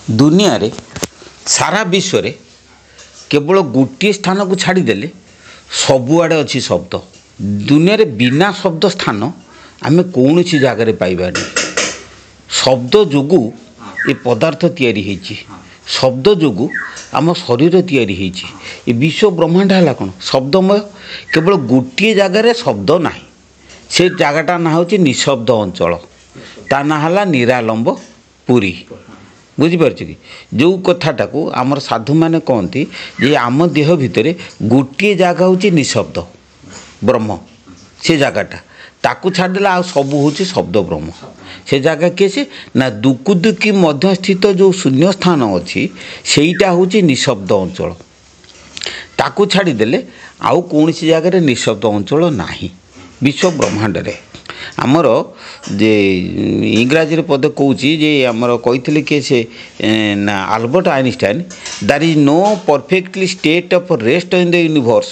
दुनिया रे सारा विश्व रे केवल गोटे स्थान को छाड़देले सबुआड़े अच्छी शब्द। दुनिया रे बिना शब्द स्थान आम कौन सी जगार पाइबा शब्द जोगु ये पदार्थ तैयारी होइछि। शब्द जोगु आम शरीर तैयारी होइछि। ये विश्व ब्रह्मांड है कौन शब्दमय। केवल गोटे जगार शब्द ना से जगटा ना हूँ निशब्द अंचल ता ना है निरालंब पुरी। बुझीपार कि जो कथाटा को आमर साधु मैंने कहती जे आम देह भितर गोटे जगह हूँ निशब्द ब्रह्म से जगटा ताकू छाड़देला आ सब हूँ शब्द ब्रह्म। से जगह किए से ना दुकुदुकी मध्य स्थित जो शून्य स्थान अच्छी सेटा हूँ निशब्द अंचल। ताकू छाड़देले आउ कौन सी जगह निशब्द अंचल ना विश्व ब्रह्मांड रे। आमर जे इंग्राजी पद कौच जे आमर कही कि से ना Albert Einstein there is no perfectly state of rest in the universe.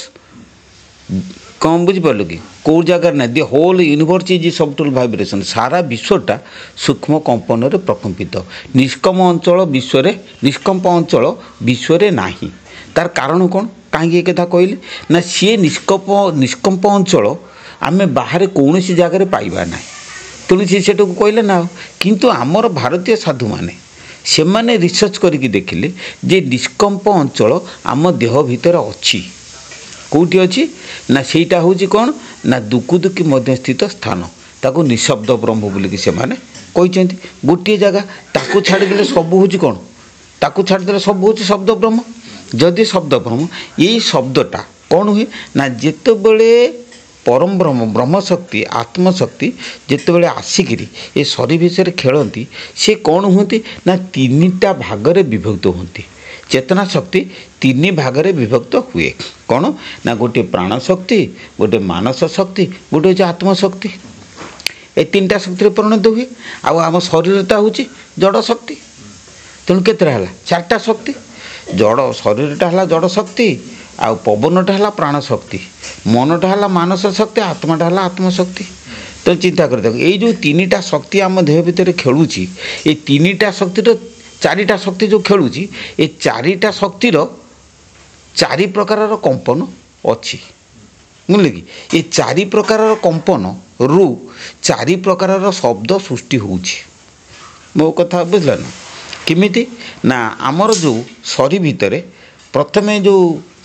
कौन बुझिपार कि कौ जगार ना the whole universe is subtle vibration. सारा विश्वटा सूक्ष्म कंपन रे प्रकम्पित। निष्कम अंचल विश्व निष्कंप अंचल विश्व ना तार कारण कौन कहीं कथा कहले ना सी निष्कंप अंचल आम बाहर कौन सी जगार पाइबा ना। तेणु सी सेटा को कहले ना किंतु आमर भारतीय साधु माने से माने रिसर्च करके देखिले जे निष्कंप अंचल आम देह भितर अच्छी कौटी अच्छी ना सेटा हूँ कौन ना दुकुदुकी मध्य स्थित स्थान ताको निशब्द ब्रह्म बोलिकी से माने कहते गोटे जगह ताको छाड़देले सब हूँ कौन ताको छाड़देले सब हूँ शब्द ब्रह्म। जदि शब्द ब्रह्म यही शब्दटा कौन हुए ना जितेबले परम ब्रह्म ब्रह्म शक्ति आत्मशक्ति जितेबले आसिकी ये शरीर विषय खेलती से कौन होती ना तीनटा भागरे विभक्त होती। चेतना शक्ति तीन भागरे विभक्त हुए कौन ना गोटे प्राण शक्ति गोटे मानस शक्ति गोटे हूँ आत्मशक्ति। ये तीनटा शक्ति परिणत हुए आम शरीरटा हूँ जड़ शक्ति। तेणु केतरा है चार्टा शक्ति जड़ शरीरटा है जड़ शक्ति आ पवनटा है प्राण शक्ति मनटा है मानस शक्ति आत्माटा है आत्मशक्ति। तो चिंता कर देखो ये जो तीनटा शक्ति आम देह भितर खेलुची ये तीनटा शक्तिर चारिटा शक्ति जो खेलुची ये चारिटा शक्तिर चारि प्रकार कंपन अच्छी बुझे कि ये चारि प्रकार कंपन रु चारि प्रकार शब्द सृष्टि होउची। मो कथा बुझल ना किमिति ना आमर जो शरीर भितर प्रथमे जो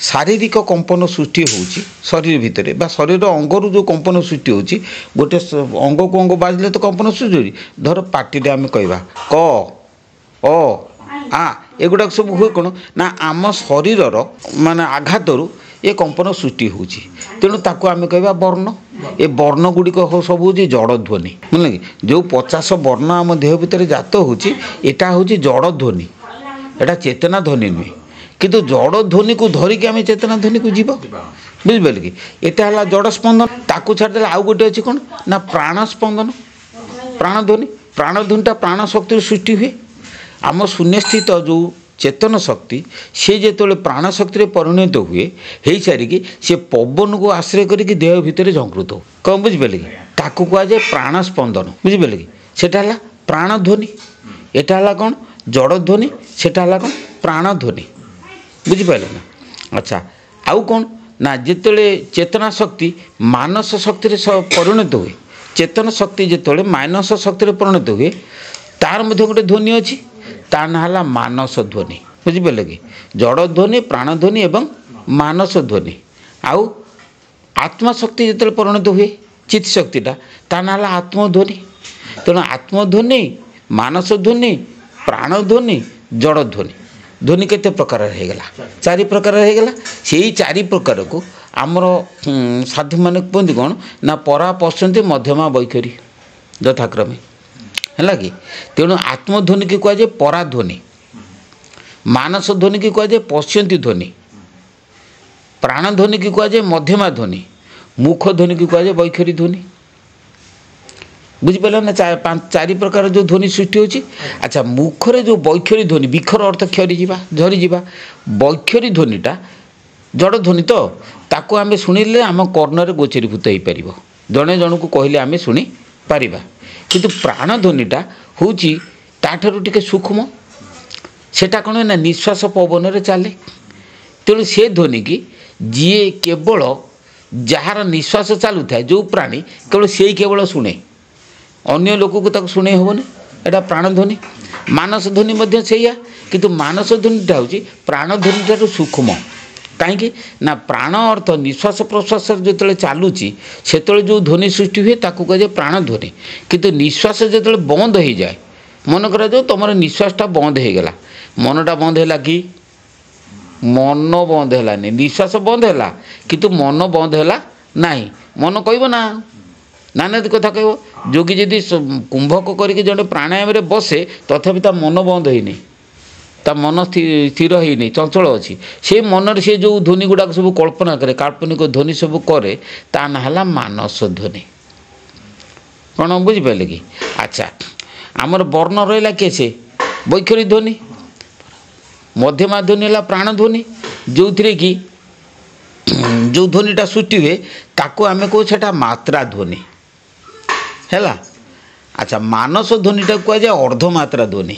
शारीरिक कंपन सृष्टि होउची शरीर भितर बा शरीर अंगरू जो कंपन सृष्टि होउची गोटे अंग को अंग बाजिले तो कंपन सृष्टि होउची। धर पार्टी आम कहवा क ओ आ एगुड़ा सब हुए कौन ना आम शरीर माने आघातरू ये कंपन सृष्टि होउची। तेणु ताकू आम कहवा वर्ण। ये वर्ण गुड़िक सब हूँ जड़ ध्वनि बुझे कि जो 50 वर्ण आम देह भितर जात होउची एटा हूँ जड़ ध्वनि एटा चेतना ध्वनि नुहे किंतु जड़ ध्वनि को धरिकी आम चेतना ध्वनि को जीव बुझिपारे कि एटा है जड़ स्पंदन ताकू छाड़देले आउ गोटे अच्छी कौन ना प्राण स्पंदन प्राण ध्वनिटा प्राण शक्ति सृष्टि हुए। आम शून्य स्थित जो चेतन शक्ति सी जो प्राण शक्ति परिणत हुए हो सारिकी सी पवन को आश्रय करके देह भितर झंकृत हो कौन बुझिपारे कि ताकू कहुए प्राण स्पंदन बुझिपारे कि सेटा है प्राण ध्वनि एटा है कौन जड़ ध्वनि सेटा है कौन प्राण ध्वनि बुझिपारे ना। अच्छा आउ कौन ना जिते चेतना शक्ति मानस शक्ति परिणत हुए चेतन शक्ति जिते मानस शक्ति परिणत हुए तार मध्य गोटे ध्वनि अच्छी ता ना है मानस ध्वनि बुझिपारे कि जड़ ध्वनि प्राण ध्वनि एवं मानस ध्वनि। आउ आत्मशक्ति जिते परिणत हुए चित्त शक्तिटा ता ना है आत्मध्वनि। तेणु आत्मध्वनि मानस ध्वनि प्राण ध्वनि जड़ ध्वनि ध्वनि केते प्रकार होगा चारि प्रकार होगा। से चारि प्रकार को आमर साधु माने कहते कौन ना परा पश्यन्ति मध्यमा वैखरी यथाक्रमे है कि। तेणु आत्मध्वनि की कहुए पराध्वनि मानस ध्वनि की कहुए पश्यन्ति ध्वनि प्राण ध्वनि की कहुए मध्यमा ध्वनि मुख ध्वनि की कहुए वैखरी ध्वनि। बुझिपारे ना चारि प्रकार जो ध्वनि सृष्टि होची। अच्छा मुखरे जो वैखरी ध्वनि विखर अर्थ क्षरी जीवा झरी जीवा वैखरी ध्वनिटा जड़ ध्वनि तो ताको आमे शुणिले आम कर्णरे गोचरीभूत हो पार जड़े जन को कहले आमे शुणी पारिबा। किंतु प्राण ध्वनिटा हूँ ताठू टिके सूक्ष्म सेटा कौन ना निश्वास पवन चले तेणु से ध्वनि की जी केवल जार निश्वास चलू था जो प्राणी केवल से केवल शुणे अन्य लोक को शुणे हेनी एटा प्राणध्वनि मानस ध्वनि से किंतु मानस ध्वनिटा हूँ प्राणध्वनि ठार सूक्ष्म कहीं ना प्राण अर्थ निश्वास प्रश्वास जो चलुची से जो ध्वनि सृष्टि हुए ताकू कहे प्राणध्वनि किंतु निश्वास जो बंद हो जाए मन करा जो तुम निश्वासटा बंद हो गला मनटा बंद है कि मन बंद है निश्वास बंद है किंतु मन बंद है ना मन कह ना नाना कथा कह जोगी जदि कुंभक करके जड़े प्राणायाम बसे तथापि ता मन बंद होनी ता मन स्थिर होनी चंचल अच्छी से मन से जो ध्वनि गुड़ाक सब कल्पना करे काल्पनिक ध्वनि सब करे ता ना है मानस ध्वनि कौन बुझिपारे कि अच्छा आमर वर्ण रहा किए से वैखरी ध्वनि मध्यमा ध्वनि है प्राणध्वनि जो थी कि जो ध्वनिटा सृष्टि हुए ताको आम कहो सेटा मात्रा ध्वनि है। अच्छा मानस ध्वनिटा कहुए अर्धमात्रा ध्वनि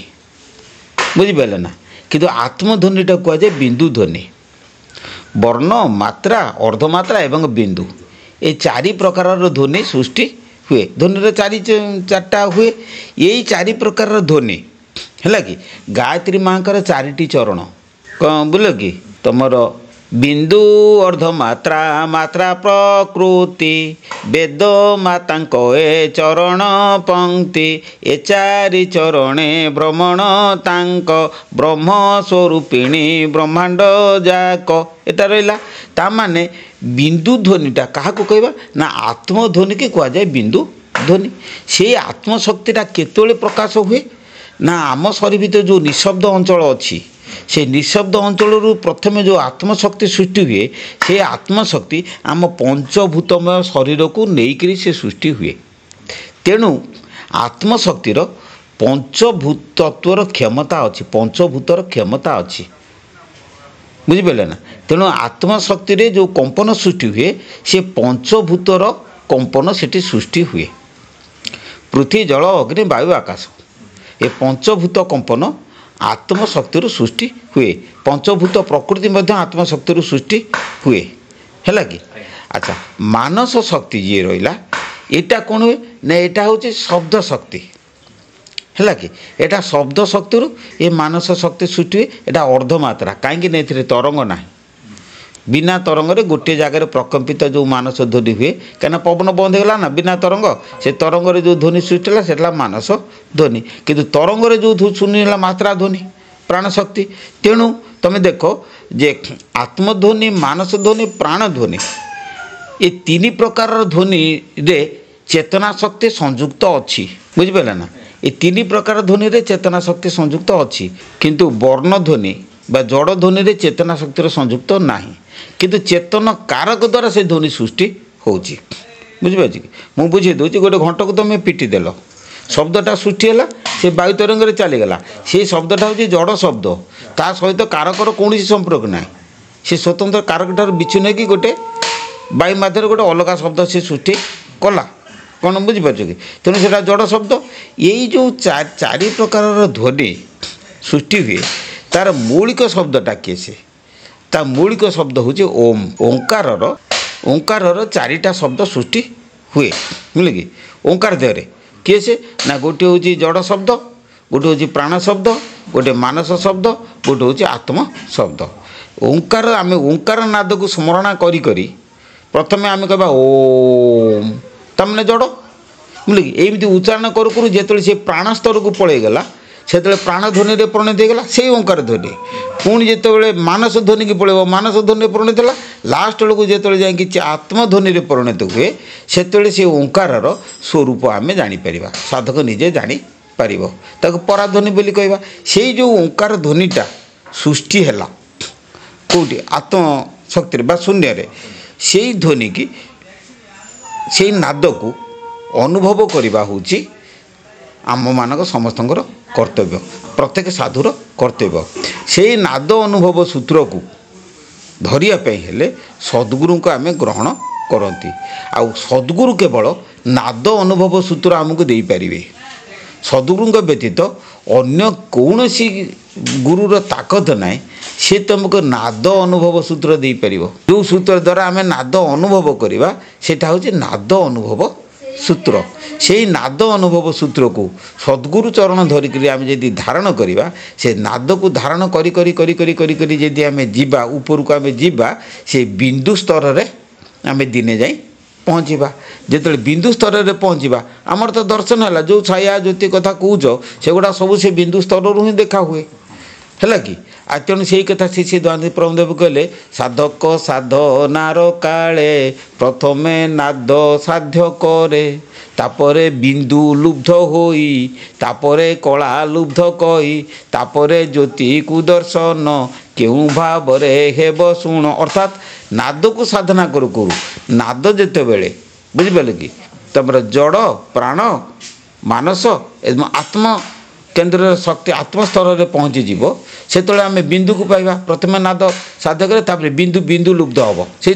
बुझिपारे ना किंतु आत्मध्वनिटा कहुए बिंदु ध्वनि वर्ण मात्रा अर्धमात्रा एवं बिंदु ये चारि प्रकार ध्वनि सृष्टि हुए ध्वनि चारिटा हुए यही चारि प्रकार ध्वनि है कि गायत्री माँ चारिटी चरण कौन बोल कि तुमर बिंदु अर्धमात्रा मात्रा प्रकृति वेद माता ए चरण पंक्ति ए चारि चरणे भ्रमण तांक ब्रह्म स्वरूपिणी ब्रह्मांड जाक एटा रहा ता माने बिंदु ध्वनिटा क्या कहवा ना आत्मध्वनि की कहुए बिंदु ध्वनि से आत्मशक्तिटा केतोले प्रकाश हुए ना आम शरीर भीतर जो निशब्द अंचल अच्छी से निशब्द अंचल प्रथम जो आत्मशक्ति सृष्टि हुए से आत्मशक्ति आम पंचभूतमय शरीर को लेकर से सृष्टि हुए तेणु आत्मशक्तिर पंचभूत तत्वर क्षमता अच्छी पंचभूतर क्षमता अच्छी बुझिपारे ना तेणु आत्मशक्ति जो कंपन सृष्टि हुए से पंचभूतर कंपन से सृष्टि हुए पृथ्वी जल अग्नि वायु आकाश ये पंचभूत कंपन आत्मशक्ति सृष्टि हुए पंचभूत प्रकृति मध्य आत्मशक्ति सृष्टि हुए है कि अच्छा मानस शक्ति जी रहा यहाँ कौन हुए ना यहाँ हूँ शब्द शक्ति है कि यहाँ शब्द शक्ति ये मानस शक्ति सृष्टि हुए यहाँ अर्धमात्रा कहीं तरंग ना बिना तरंग गोटे जगार प्रकम्पित जो मानस ध्वनि हुए कहीं पवन बंद होगा ना बिना तरंग से तरंग जो ध्वनि सृष्टि है से मानस ध्वनि किंतु तरंग जो शून्य है मात्रा ध्वनि प्राणशक्ति तेणु तुम देख जे आत्मध्वनि मानस ध्वनि प्राणध्वनि ये तीन प्रकार ध्वनि रे चेतना शक्ति संयुक्त अच्छी बुझिपारे ना ये तीन प्रकार ध्वनि रे चेतना शक्ति संयुक्त अच्छी किंतु वर्ण ध्वनि बा जड़ ध्वनि रे चेतना शक्तिर संयुक्त नाही किंतु चेतन कारक द्वारा से ध्वनि सृष्टि होची बुझिपार कि मुझे बुझे दूसरी गोटे घंटा को तुम पिटी देल शब्दटा सृष्टि है से वायु तरंग चलीगला से शब्दटा हूँ जड़ शब्द ता सहित कारकर कौन संपर्क ना से स्वतंत्र कारक ठार विच्छिन्न कि गोटे वायु मध्यम गोटे अलग शब्द से सृष्टि कला कौन बुझिपार कि तेणु से जड़ शब्द यही जो चारि प्रकार ध्वनि सृष्टि हुए तार मौलिक शब्दटा किए से ता मौलिक शब्द हूँ ओम ओंकार चारिटा शब्द सृष्टि हुए बुझे कि ओंकार देहरे किए से ना गोटे हूँ जड़ शब्द गोटे हूँ प्राण शब्द गोटे मानस शब्द गोटे हूँ आत्म शब्द ओंकार आम ओंकार नाद को स्मरण करी करी प्रथमे आम कह ओम तमने जड़ बुझे कि एमती उच्चारण करू करू जो से प्राण स्तर को पलैगला से प्राणध्वनि परिणत होगा से ओंकार ध्वनि पुणी जो मानस ध्वनि की पड़े मानस ध्वनि परिणत है लास्ट बेलू जो जा आत्मध्वनि परिणत हुए से ओंकार स्वरूप आम जापर साधक निजे जापर ताको पराध्वनि बोली कहवा से जो ओंकार ध्वनिटा सृष्टि है कौटी आत्मशक्ति बा शून्य से ध्वनि की से नाद को अनुभव करवा हूँ आम मानक समस्त कर्तव्य प्रत्येक साधुर कर्तव्य से नाद अनुभव सूत्र को धरियापी हेले सद्गुरु को आम ग्रहण करती आउ सद्गुरु केवल नाद अनुभव सूत्र आमको दे पारे सद्गुरु व्यतीत अन्य कौन सी गुरुर ताकत ना सी तुमको नाद अनुभव सूत्र दे पार जो सूत्र द्वारा आम नाद अनुभव करवा सेटा हूँ नाद अनुभव सूत्र से नाद अनुभव सूत्र को सद्गुरु चरण धरिक आम जदि धारण करवा से नाद को धारण करी करी करी करी करी करी जदि आम जीवा ऊपर को आम जीवा से बिंदु स्तर रे आम दिने जाई पहुँचवा जिते बिंदु स्तर में पहुँचवा आमर तो दर्शन है जो छाया ज्योति कथा कौच से गुड़ा सब से बिंदु स्तर ही देखा हुए है कि आ तेणु से कथा शिष्य प्रभुदेव कहले साधक साधनार काले प्रथमे नाद साध्य करे तापरे बिंदु लुब्ध होई तापरे कला लुब्ध कही तापरे ज्योति को दर्शन केउ भावरे हेब शुण अर्थात नाद को साधना करू करू नाद जिते बेले बुझिपारे कि तुम जड़ प्राण मानस एवं आत्मा केन्द्र शक्ति आत्मस्तर में पहुँची जीव से आम बिंदु को पाइबा प्रथम नाद साध्य करे तापर बिंदु बिंदु लुब्ध हम से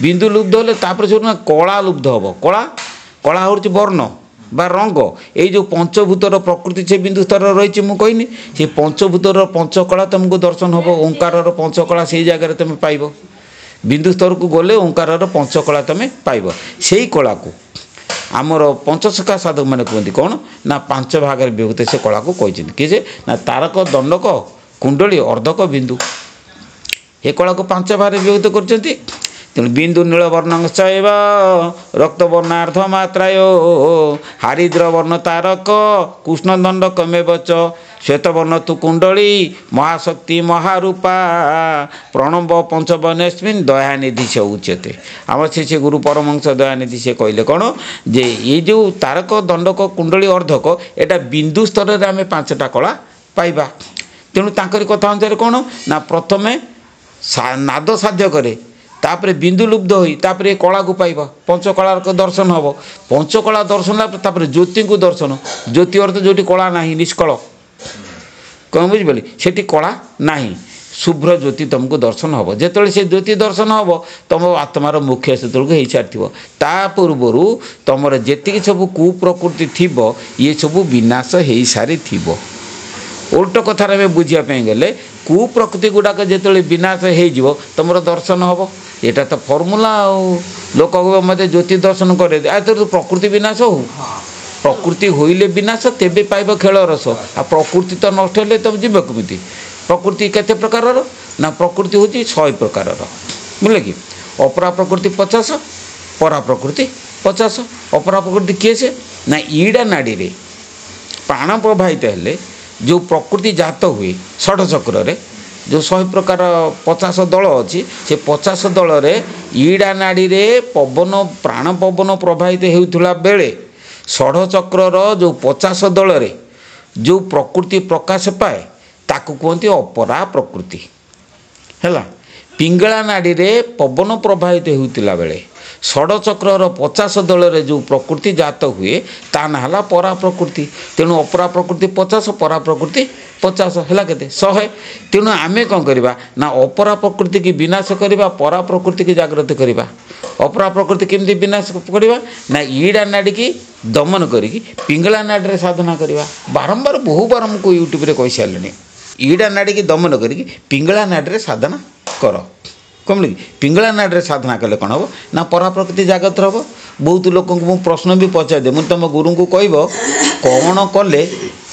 बिंदु लुब्ध हेले तापर जो कला लुब्ध हम कला कला हूँ वर्ण बा रंग ये जो पंचभूतर प्रकृति से बिंदु स्तर रही मुझे से पंचभूतर पंचकला तुमको दर्शन हम ओंकार पंचकला से जगह तुम पाइब बिंदु स्तर को गले ओंकार पंचकला तुम पाइब से कला को आमर पंचसखा साधक मैंने कहते कौन ना पांच भाग विभूत से कला को कहते किसे ना तारक दंडक कुंडली अर्धक बिंदु ये कला को पांच भाग विभूत कर तेणु बिंदु नीलवर्ण चैव रक्तवर्णार्ध मात्राय हारिद्र वर्ण तारक कृष्णदंडक मेवच श्वेतवर्ण तु कुंडली महाशक्ति महारूपा प्रणव पंचवनेस्मिन् दयानिधि से उच्यते आम से गुरु परमहंस दयानिधि से कहले कौन जे ये जो तारक दंडक कुंडली अर्धक एटा बिंदु स्तर में आम पांचटा कला पाइबा तेणु तांकरी कथा अनुसार कौन ना प्रथमे नाद साध्य करे तापरे बिंदु लुब्ध होई तापरे कला को पाइबा पंचकला दर्शन हम पंचकला दर्शन तापरे ज्योति को दर्शन ज्योति अर्थ जो कला नहीं निष्कल कौन बुझिपारे से कला नहीं शुभ्र ज्योति तुमको दर्शन हम जो से ज्योति दर्शन हम तुम आत्मार मुख्य से हो सारी ता पूर्वर तुम जी सब कुप्रकृति थी ये सब विनाश हो सारी उल्ट कथार बुझापी गले कुप्रकृति गुड़ाक जो विनाश हो तुम दर्शन हम यहाँ तो फर्मूला लोक मत ज्योति दर्शन करे तो प्रकृति विनाश हो प्रकृति होइले विनाश तेबे पाइब खेल रस आ प्रकृति तो नष्ट हेले तुम जीव कमी प्रकृति केते प्रकार ना प्रकृति हूँ 100 प्रकार बुझे कि अपरा प्रकृति 50 परा प्रकृति 50 अपरा प्रकृति किए से ना ईड़ा नाड़ी रे प्राण प्रवाहित हेले जो प्रकृति जात हुए षठ चक्र रे जो 100 प्रकार 50 दल अच्छी से 50 दल रे ईड़ा नाड़ी रे पवन प्राण पवन प्रवाहित होता बेले षठ चक्रर जो 50 दल रे जो प्रकृति प्रकाश पाए ताकू कहते अपरा प्रकृति है पिंगला नाड़ी रे पवन प्रवाहित होता बेले षड चक्रर 50 दल रे जो प्रकृति जात हुए ता ना है परा प्रकृति तेणु अपरा प्रकृति 50 परा प्रकृति 50 है के 100 तेणु आम कौन करवा ना अपरा प्रकृति की विनाश करवा परा प्रकृति की जागृत करवा अपरा प्रकृति केमती विनाश करवा ना ईड़ा नाड़ी की दमन करी पिंगला नाड़ी रे साधना करवा बारंबार बहु बार मुझको यूट्यूब रे कही सारे ईड़ा नाड़ी की दमन करी पिंगला नाड़ी रे साधना कर कमल पिंगला नाड़ी साधना कले कौन हम ना परा प्रकृति जागृत हम बहुत लोक प्रश्न भी पचारे मुझे तुम गुरु को कह कौन कले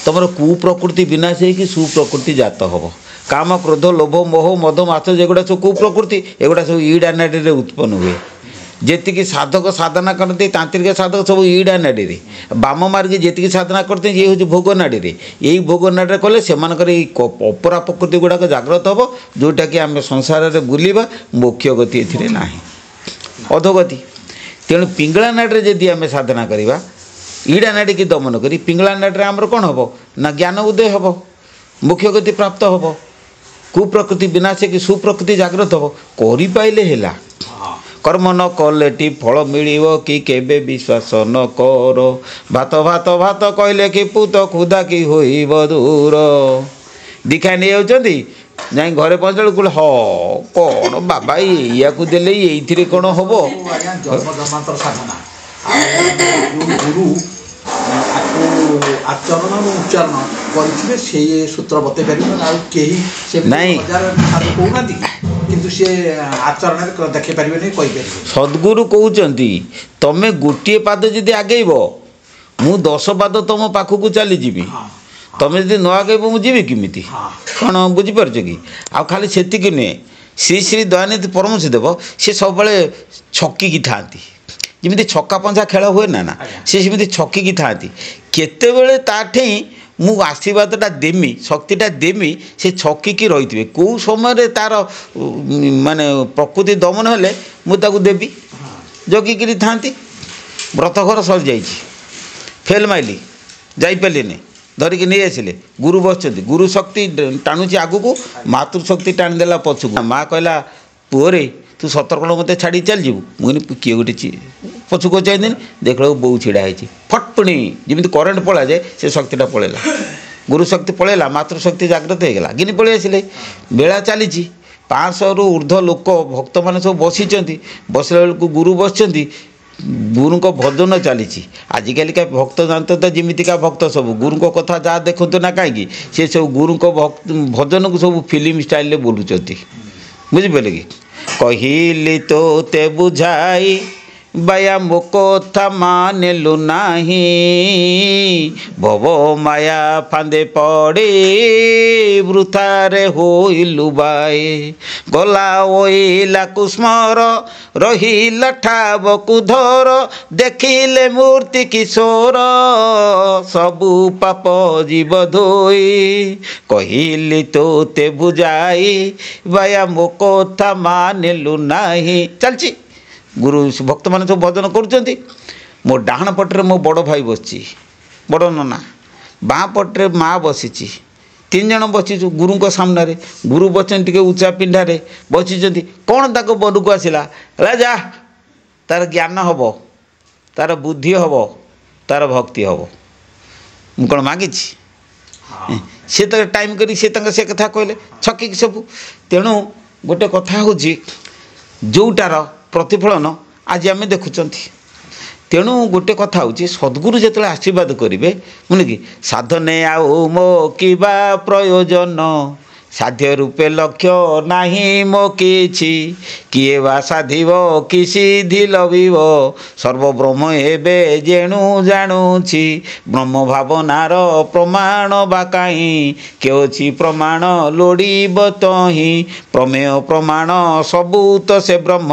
तुम कुप्रकृति विनाश हो सुप्रकृति जात हम काम क्रोध लोभ मोह मद माछ जेगुड़ा सब कुप्रकृति एगुड़ा सब ईड़ा नाड़ी उत्पन्न हुए जी साधक साधना करते तांत्रिक साधक सब ईड़ा नाड़ी बाम मार्गी जी साधना करते ये हूँ भोग नाड़ी यही भोग नाड़ी कले से अपरा प्रकृति गुड़ाक जागृत हम जोटा कि आम संसार में बुलवा मोक्ष गति ना अधोगति तेणु पिंगला नाड़ी जदि आम साधना करवा ईड़ा नाड़ी की दमन करी पिंगला नाड़ी आमर कौन हम ना ज्ञान उदय हम मोक्ष गति प्राप्त हम कुप्रकृति विनाश कि सुप्रकृति जागृत हम करें है कर्म न कले फल मिल कि केबे विश्वास न कर भात भात भात कहले कि पुत खुदा कि होइब दूर दीक्षा नहीं जाती जाई घरे पहुँच कह हाँ कौन बाबा या देले ये कौन हम जन्म जन्मांतर साधना गुरु ଆଚରଣ ଏବଂ ଉଚ୍ଚାରଣ କରିଥିବେ ସେଇ ସୂତ୍ର ବତେଇ ପାରିବେ ଆଉ କେହି ନାଇଁ କହୁନାହାନ୍ତି କିନ୍ତୁ ସେ ଆଚରଣରେ ଦେଖେଇ ପାରିବେନି କହିପାରିବେ। ସଦ୍ଗୁରୁ କହୁଛନ୍ତି ତମେ ଗୋଟିଏ ପାଦ ଯଦି ଆଗେଇବ ମୁଁ 10 ପାଦ ତମ ପାଖକୁ ଚାଲିଯିବି, ତମେ ଯଦି ନ ଆଗେଇବ ମୁଁ ଯିବି କେମିତି? କ'ଣ ବୁଝିପାରୁଛ କି? ଆଉ ଖାଲି ସେତିକି ନୁହେଁ, ଶ୍ରୀ ଶ୍ରୀ ଦୟାନିଧି ପରମହଂସ ଦେବ ସେ ସବୁବେଳେ ଛକିକି ଥାଆନ୍ତି, ଯେମିତି ଛକା ପଞ୍ଝା ଖେଳ ହୁଏ ନା ନା, ସେ ସେମିତି ଛକିକି ଥାଆନ୍ତି। କେତେବେଳେ ତାଠେଇଁ ମୁଁ ଆଶୀର୍ବାଦଟା ଦେମି, ଶକ୍ତିଟା ଦେମି, ସେ ଛକିକି ରହିଥିବେ। କେଉଁ ସମୟରେ ତାର ମାନେ ପ୍ରକୃତି ଦମନ ହେଲେ ମୁଁ ତାକୁ ଦେବି, ଜଗିକିରି ଥାଆନ୍ତି। ବ୍ରତଘର ସରିଯାଇଛି, ଫେଲ୍ ମାଇଲି, ଯାଇପାରିଲିନି, ଧରିକି ନେଇ ଆସିଲେ, ଗୁରୁ ବସିଛନ୍ତି, ଗୁରୁ ଶକ୍ତି ଟାଣୁଛି ଆଗକୁ, ମାତୃଶକ୍ତି ଟାଣିଦେଲା ପଛକୁ। ମା' କହିଲା ପୁଅରେ ତୁ ସତର୍କଣ ମୋତେ ଛାଡ଼ି ଚାଲିଯିବୁ। ମୁଁ କହିଲି କିଏ ଗୋଟେ ପଛକୁ ଚାହିଁଦେନି, ଦେଖିଲାକୁ ବୋଉ ଛିଡ଼ା ହେଇଛି, ଫଟପୁଣି ଯେମିତି କରେଣ୍ଟ ପଳାଯାଏ ସେ ଶକ୍ତିଟା ପଳେଇଲା, ଗୁରୁ ଶକ୍ତି ପଳେଇଲା, ମାତୃଶକ୍ତି ଜାଗ୍ରତ ହେଇଗଲା, ଗିନି ପଳେଇ ଆସିଲେ। ବେଳା ଚାଲିଛି, 500ରୁ ଉର୍ଦ୍ଧ୍ୱ ଲୋକ ଭକ୍ତମାନେ ସବୁ ବସିଛନ୍ତି, ବସିଲା ବେଳକୁ ଗୁରୁ ବସିଛନ୍ତି, ଗୁରୁଙ୍କ ଭଜନ ଚାଲିଛି। ଆଜିକାଲିକା ଭକ୍ତ ଜାଣିତ ତ ଯେମିତିକା ଭକ୍ତ ସବୁ ଗୁରୁଙ୍କ କଥା ଯାହା ଦେଖନ୍ତୁ ନା କାହିଁକି ସେ ସବୁ ଗୁରୁଙ୍କ ଭଜନକୁ ସବୁ ଫିଲ୍ମ ଷ୍ଟାଇଲରେ ବୋଲୁଛନ୍ତି, ବୁଝିପାରିଲେ କି? କହିଲି ତୋତେ ବୁଝାଇ ବାୟା ମୋ କଥା ମାନେଲୁ ନାହିଁ, ଭବ ମାୟା ଫାନ୍ଦେ ପଡ଼ି ବୃଥାରେ ହୋଇଲୁ ବାଏ, ଗଲା ଓଇଲାକୁ ସ୍ମର ରହିଲା ଠାବକୁ ଧର, ଦେଖିଲେ ମୂର୍ତ୍ତି କିଶୋର ସବୁ ପାପ ଜୀବ ଧୋଇ। କହିଲି ତୋତେ ବୁଝାଇ ବାୟା ମୋ କଥା ମାନେଲୁ ନାହିଁ। ଚାଲିଛି, ଗୁରୁ ଭକ୍ତମାନେ ସବୁ ଭଜନ କରୁଛନ୍ତି। ମୋ ଡାହାଣ ପଟରେ ମୋ ବଡ଼ ଭାଇ ବସିଛି, ବଡ଼ ନନା, ବାଁ ପଟରେ ମା' ବସିଛି, 3 ଜଣ ବସିଛୁ ଗୁରୁଙ୍କ ସାମ୍ନାରେ। ଗୁରୁ ବସିଛନ୍ତି ଟିକେ ଉଚ୍ଚା ପିଣ୍ଡାରେ ବସିଛନ୍ତି। କ'ଣ ତାଙ୍କ ମନକୁ ଆସିଲା, ଯା ତାର ଜ୍ଞାନ ହେବ, ତାର ବୁଦ୍ଧି ହେବ, ତାର ଭକ୍ତି ହେବ। ମୁଁ କ'ଣ ମାଗିଛି? ସେ ତ ଟାଇମ୍ କରି ସେ ତାଙ୍କ ସେ କଥା କହିଲେ, ଛକିକି ସବୁ। ତେଣୁ ଗୋଟେ କଥା ହେଉଛି ଯେଉଁଟାର ପ୍ରତିଫଳନ ଆଜି ଆମେ ଦେଖୁଛନ୍ତି। ତେଣୁ ଗୋଟେ କଥା ହେଉଛି ସଦ୍ଗୁରୁ ଯେତେବେଳେ ଆଶୀର୍ବାଦ କରିବେ, ବୁଝିଲେ କି, ସାଧନେ ଆଉ ମୋ କିବା ପ୍ରୟୋଜନ, ସାଧ୍ୟ ରୂପେ ଲକ୍ଷ୍ୟ ନାହିଁ ମୋ କିଛି, କିଏ ବା ସାଧିବ କି ସିଦ୍ଧି ଲଭିବ, ସର୍ବବ୍ରହ୍ମ ଏବେ ଯେଣୁ ଜାଣୁଛି, ବ୍ରହ୍ମ ଭାବନାର ପ୍ରମାଣ ବା କାହିଁ, କେଉଁଛି ପ୍ରମାଣ ଲୋଡ଼ିବ ତହିଁ, ପ୍ରମେୟ ପ୍ରମାଣ ସବୁ ତ ସେ ବ୍ରହ୍ମ,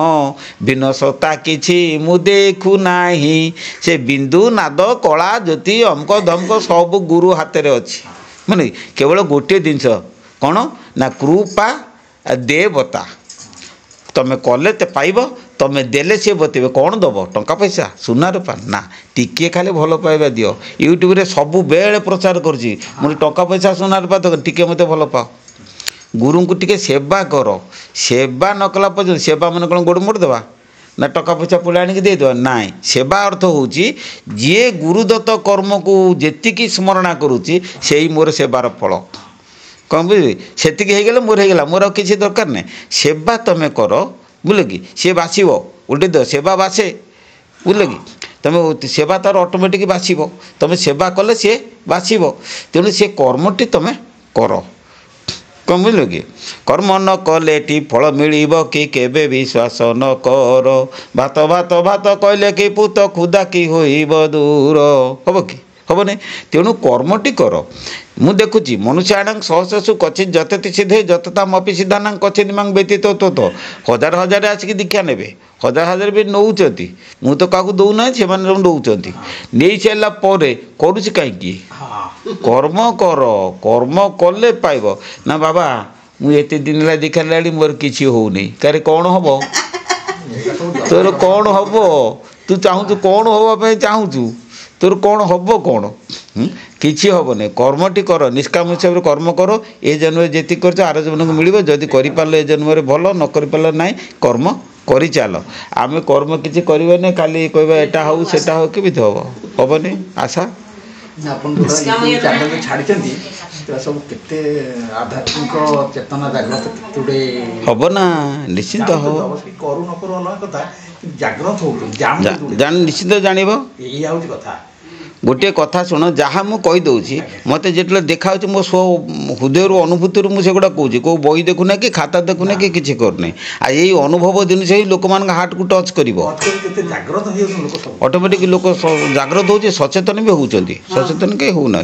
ବିନ ସତ୍ତା କିଛି ମୁଁ ଦେଖୁ ନାହିଁ, ସେ ବିନ୍ଦୁ ନାଦ କଳା ଜ୍ୟୋତି ଅମକ ଧମକ ସବୁ ଗୁରୁ ହାତରେ ଅଛି। ମାନେ କେବଳ ଗୋଟିଏ ଜିନିଷ କ'ଣ ନା କୃପା ଦେବତା, ତମେ କଲେ ତ ପାଇବ, ତମେ ଦେଲେ ସିଏ ବତେଇବେ। କ'ଣ ଦେବ? ଟଙ୍କା ପଇସା, ସୁନା ରୂପା ନା, ଟିକିଏ ଖାଲି ଭଲ ପାଇବା ଦିଅ। ୟୁଟ୍ୟୁବରେ ସବୁବେଳେ ପ୍ରଚାର କରୁଛି, ମୁଁ ଟଙ୍କା ପଇସା ସୁନା ରୂପା ଦେବ, ଟିକିଏ ମୋତେ ଭଲ ପାଅ। ଗୁରୁଙ୍କୁ ଟିକେ ସେବା କର, ସେବା ନ କଲା ପର୍ଯ୍ୟନ୍ତ, ସେବା ମାନେ କ'ଣ ଗୋଡ଼ ମୋଡ଼ି ଦେବା ନା ଟଙ୍କା ପଇସା ପୁଳେ ଆଣିକି ଦେଇଦେବା? ନାଇଁ, ସେବା ଅର୍ଥ ହେଉଛି ଯିଏ ଗୁରୁଦତ୍ତ କର୍ମକୁ ଯେତିକି ସ୍ମରଣା କରୁଛି ସେଇ ମୋର ସେବାର ଫଳ। କ'ଣ ବୁଝିଲି? ସେତିକି ହେଇଗଲେ ମୋର ହେଇଗଲା, ମୋର ଆଉ କିଛି ଦରକାର ନାହିଁ। ସେବା ତମେ କର, ବୁଝିଲ କି, ସିଏ ବାସିବ। ଉଲ୍ଟି ତ ସେବା ବାସେ, ବୁଝିଲ କି, ତମେ ସେବା ତାର ଅଟୋମେଟିକ୍ ବାସିବ, ତମେ ସେବା କଲେ ସିଏ ବାସିବ। ତେଣୁ ସେ କର୍ମଟି ତମେ କର। କ'ଣ ବୁଝିଲ କି? କର୍ମ ନ କଲେ ଏଠି ଫଳ ମିଳିବ କି କେବେ ବିଶ୍ୱାସ ନ କର, ଭାତ ଭାତ ଭାତ କହିଲେ କି ପୁତ ଖୁଦା କି ହୋଇବ ଦୂର, ହେବ କି? ହେବନି। ତେଣୁ କର୍ମଟି କର। ମୁଁ ଦେଖୁଛି ମନୁଷ୍ୟାଣାଂ ସହସ୍ରସୁ କ୍ୱଚିତ୍ ଯତେତି ସିଦ୍ଧେ ଯତତାମ୍ ଅପି ସିଦ୍ଧାନାଂ କ୍ୱଚିତ୍ ମାଂ ବ୍ୟତୀତ ତୋତ। ହଜାର ହଜାର ଆସିକି ଦୀକ୍ଷା ନେବେ, ହଜାର ହଜାର ବି ନେଉଛନ୍ତି, ମୁଁ ତ କାହାକୁ ଦେଉନାହିଁ, ସେମାନେ ସବୁ ନେଉଛନ୍ତି। ନେଇସାରିଲା ପରେ କରୁଛି କାହିଁକି? କର୍ମ କର, କର୍ମ କଲେ ପାଇବ। ନା ବାବା ମୁଁ ଏତେ ଦିନ ହେଲା ଦୀକ୍ଷା ନେଲାଣି ମୋର କିଛି ହେଉନି, କାରେ କ'ଣ ହେବ? ତୋର କ'ଣ ହେବ? ତୁ ଚାହୁଁଛୁ କ'ଣ ହେବା ପାଇଁ ଚାହୁଁଛୁ? ତୋର କ'ଣ ହେବ? କ'ଣ କିଛି ହେବନି। କର୍ମଟି କର, ନିଷ୍କାମ ହିସାବରେ କର୍ମ କର। ଏ ଜନ୍ମରେ ଯେତିକି କରିଛ ଆର ଜନ୍ମକୁ ମିଳିବ। ଯଦି କରିପାରିଲ ଏ ଜନ୍ମରେ ଭଲ, ନ କରିପାରିଲ ନାହିଁ, କର୍ମ କରିଚାଲ। ଆମେ କର୍ମ କିଛି କରିବାନି, ଖାଲି କହିବା ଏଟା ହେଉ ସେଟା ହେଉ, କେମିତି ହେବ? ହେବନି। ଆଶା ଆପଣ ଚ୍ୟାନେଲ ଛାଡ଼ିଛନ୍ତି ସବୁ କେତେ ଆଧ୍ୟାତ୍ମିକ ଚେତନା ଜାଗ୍ରତ କେତେ ହେବ ନା, ନିଶ୍ଚିନ୍ତ ହେବ। କରୁ ନ କରୁ ଅଲଗା କଥା, ଜାଗ୍ରତ ହେଉଛନ୍ତି, ନିଶ୍ଚିନ୍ତ ଜାଣିବ। ଏଇ ହେଉଛି କଥା। गोटे कथा शुण जहाँ मुझे कहीदे मत जो देखा मो स्व हृदय अनुभूति मुझे सेगुड़ा कौच कौ बही देखुना कि खाता देखुना कि किसी करना आ यही अनुभव जिन लोक मान हार्ट को टच कर जागृत ऑटोमेटिक लोक जागृत हो सचेतन भी होती सचेतन कहीं होना।